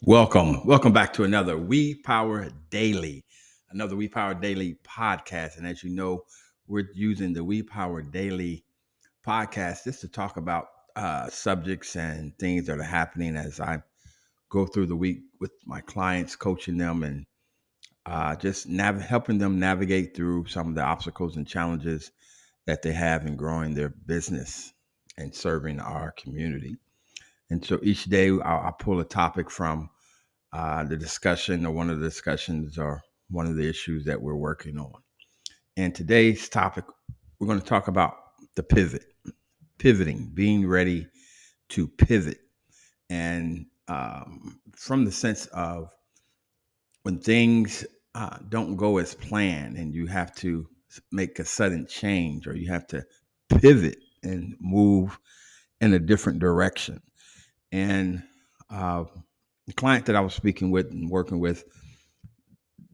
Welcome back to another We Power Daily podcast. And as you know, we're using the We Power Daily podcast just to talk about subjects and things that are happening as I go through the week with my clients, coaching them and just helping them navigate through some of the obstacles and challenges that they have in growing their business and serving our community. And so each day I'll pull a topic from the discussion or one of the discussions or one of the issues that we're working on. And today's topic, we're going to talk about the pivoting, being ready to pivot. And from the sense of when things don't go as planned and you have to make a sudden change or you have to pivot and move in a different direction. And the client that I was speaking with and working with,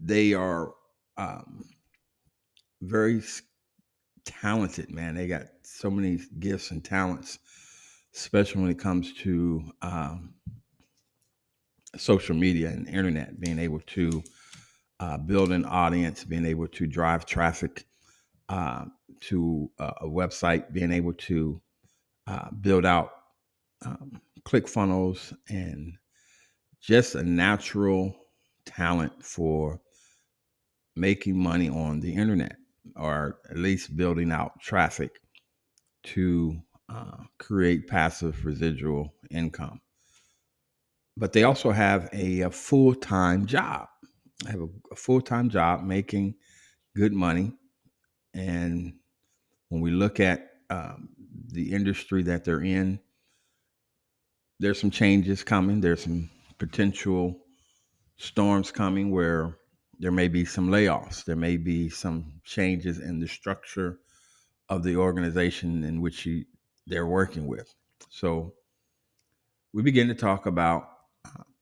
they are very talented, man. They got so many gifts and talents, especially when it comes to social media and internet, being able to build an audience, being able to drive traffic to a website, being able to build out click funnels and just a natural talent for making money on the internet, or at least building out traffic to create passive residual income. But they also have a full-time job. I have a full-time job making good money. And when we look at the industry that they're in, there's some changes coming. There's some potential storms coming where there may be some layoffs. There may be some changes in the structure of the organization in which they're working with. So we begin to talk about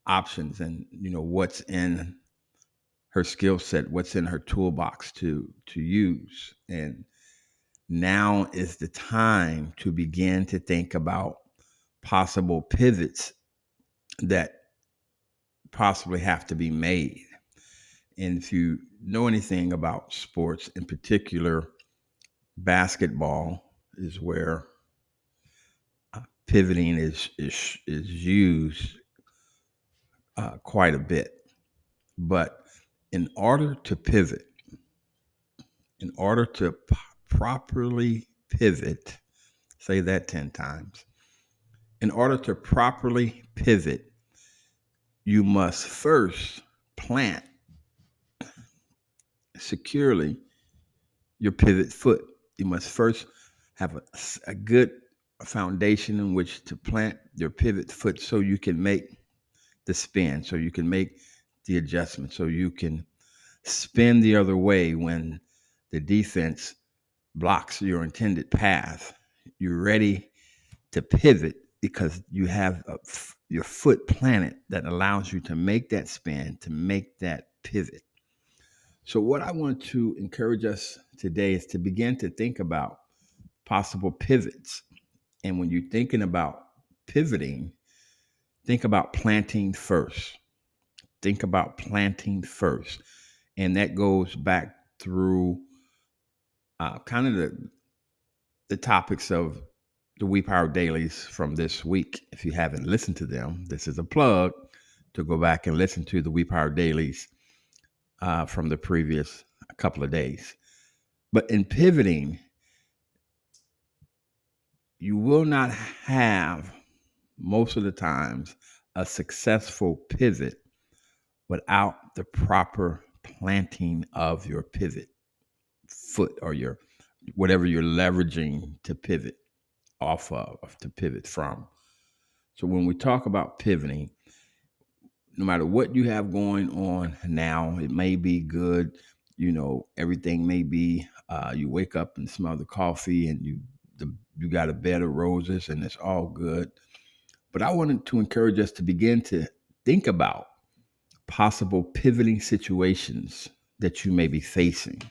options and, what's in her skill set, what's in her toolbox to use. And now is the time to begin to think about possible pivots that possibly have to be made. And if you know anything about sports, in particular, basketball is where pivoting is used quite a bit. But in order to pivot, in order to properly pivot, say that 10 times, in order to properly pivot, you must first plant securely your pivot foot. You must first have a good foundation in which to plant your pivot foot so you can make the spin, so you can make the adjustment, so you can spin the other way when the defense blocks your intended path. You're ready to pivot because you have your foot planted that allows you to make that spin, to make that pivot. So what I want to encourage us today is to begin to think about possible pivots. And when you're thinking about pivoting, think about planting first. Think about planting first. And that goes back through kind of the topics of the We Power Dailies from this week. If you haven't listened to them, this is a plug to go back and listen to the We Power Dailies from the previous couple of days. But in pivoting, you will not have, most of the times, a successful pivot without the proper planting of your pivot foot or your whatever you're leveraging to pivot off of, to pivot from. So when we talk about pivoting, no matter what you have going on now, it may be good, everything may be, you wake up and smell the coffee and you got a bed of roses and it's all good. But I wanted to encourage us to begin to think about possible pivoting situations that you may be facing.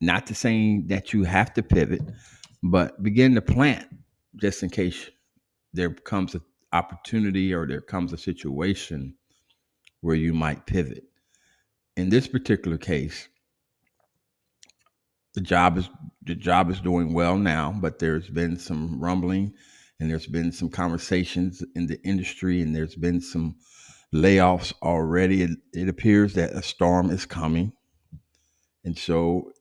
Not to say that you have to pivot, but begin to plant just in case there comes an opportunity or there comes a situation where you might pivot. In this particular case, the job is doing well now, but there's been some rumbling and there's been some conversations in the industry and there's been some layoffs already. It appears that a storm is coming. And so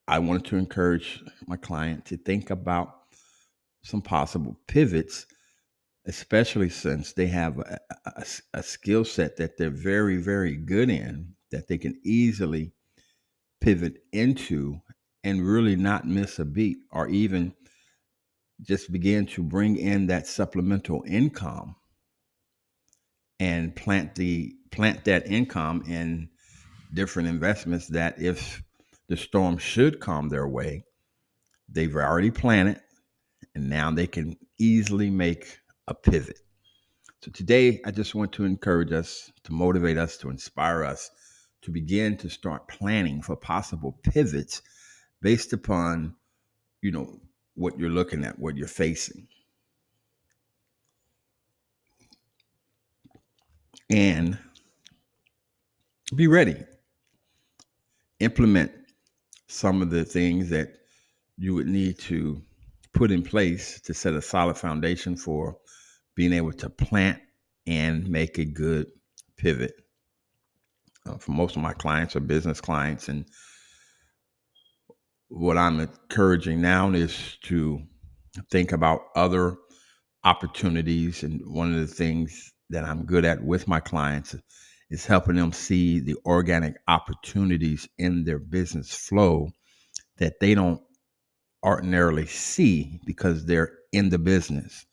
I wanted to encourage my client to think about some possible pivots, especially since they have a skill set that they're very, very good in, that they can easily pivot into and really not miss a beat, or even just begin to bring in that supplemental income and plant that income in different investments that if the storm should come their way, they've already planted and now they can easily make a pivot. So today, I just want to encourage us, to motivate us, to inspire us to begin to start planning for possible pivots based upon, what you're looking at, what you're facing. And be ready. Implement some of the things that you would need to put in place to set a solid foundation for being able to plant and make a good pivot. For most of my clients are business clients, and what I'm encouraging now is to think about other opportunities. And one of the things that I'm good at with my clients is helping them see the organic opportunities in their business flow that they don't ordinarily see because they're in the business.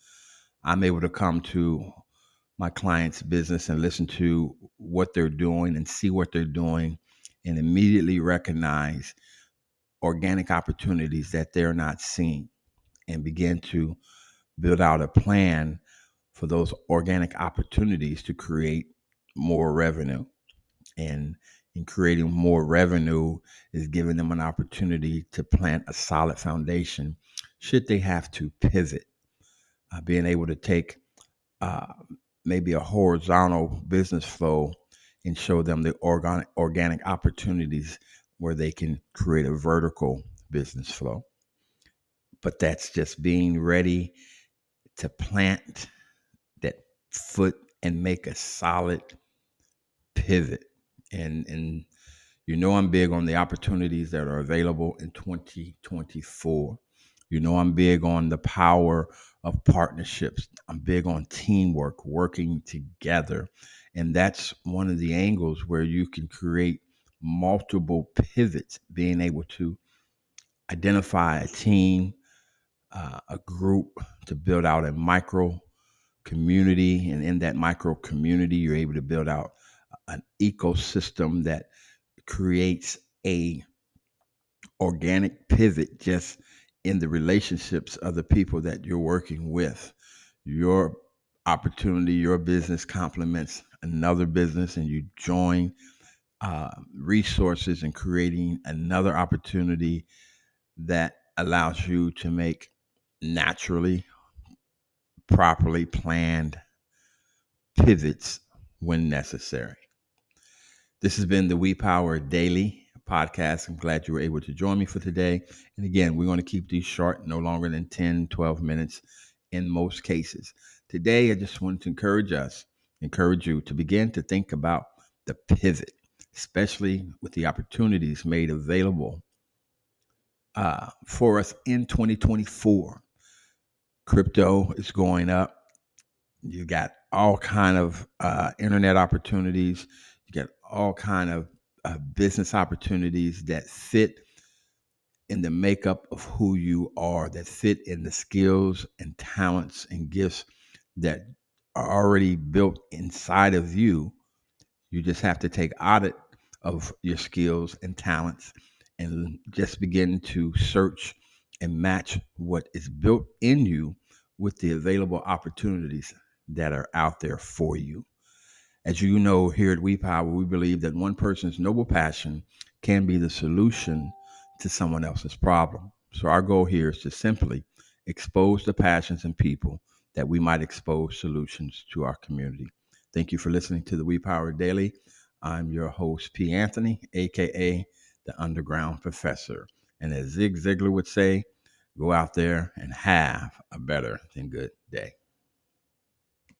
I'm able to come to my client's business and listen to what they're doing and see what they're doing and immediately recognize organic opportunities that they're not seeing and begin to build out a plan for those organic opportunities to create more revenue. And in creating more revenue is giving them an opportunity to plant a solid foundation should they have to pivot. Being able to take maybe a horizontal business flow and show them the organic opportunities where they can create a vertical business flow. But that's just being ready to plant that foot and make a solid pivot. And I'm big on the opportunities that are available in 2024. I'm big on the power of partnerships. I'm big on teamwork, working together. And that's one of the angles where you can create multiple pivots, being able to identify a team, a group to build out a micro community. And in that micro community, you're able to build out an ecosystem that creates a organic pivot just in the relationships of the people that you're working with. Your opportunity, your business complements another business, and you join resources and creating another opportunity that allows you to make naturally, properly planned pivots when necessary. This has been the We Power Daily podcast. I'm glad you were able to join me for today. And again, we're going to keep these short, no longer than 10, 12 minutes in most cases. Today, I just wanted to encourage you to begin to think about the pivot, especially with the opportunities made available for us in 2024. Crypto is going up. You got all kind of internet opportunities. You get all kind of business opportunities that fit in the makeup of who you are, that fit in the skills and talents and gifts that are already built inside of you. You just have to take audit of your skills and talents and just begin to search and match what is built in you with the available opportunities that are out there for you. As you know, here at We Power, we believe that one person's noble passion can be the solution to someone else's problem. So our goal here is to simply expose the passions in people that we might expose solutions to our community. Thank you for listening to the We Power Daily. I'm your host, P. Anthony, aka the Underground Professor. And as Zig Ziglar would say, go out there and have a better than good day.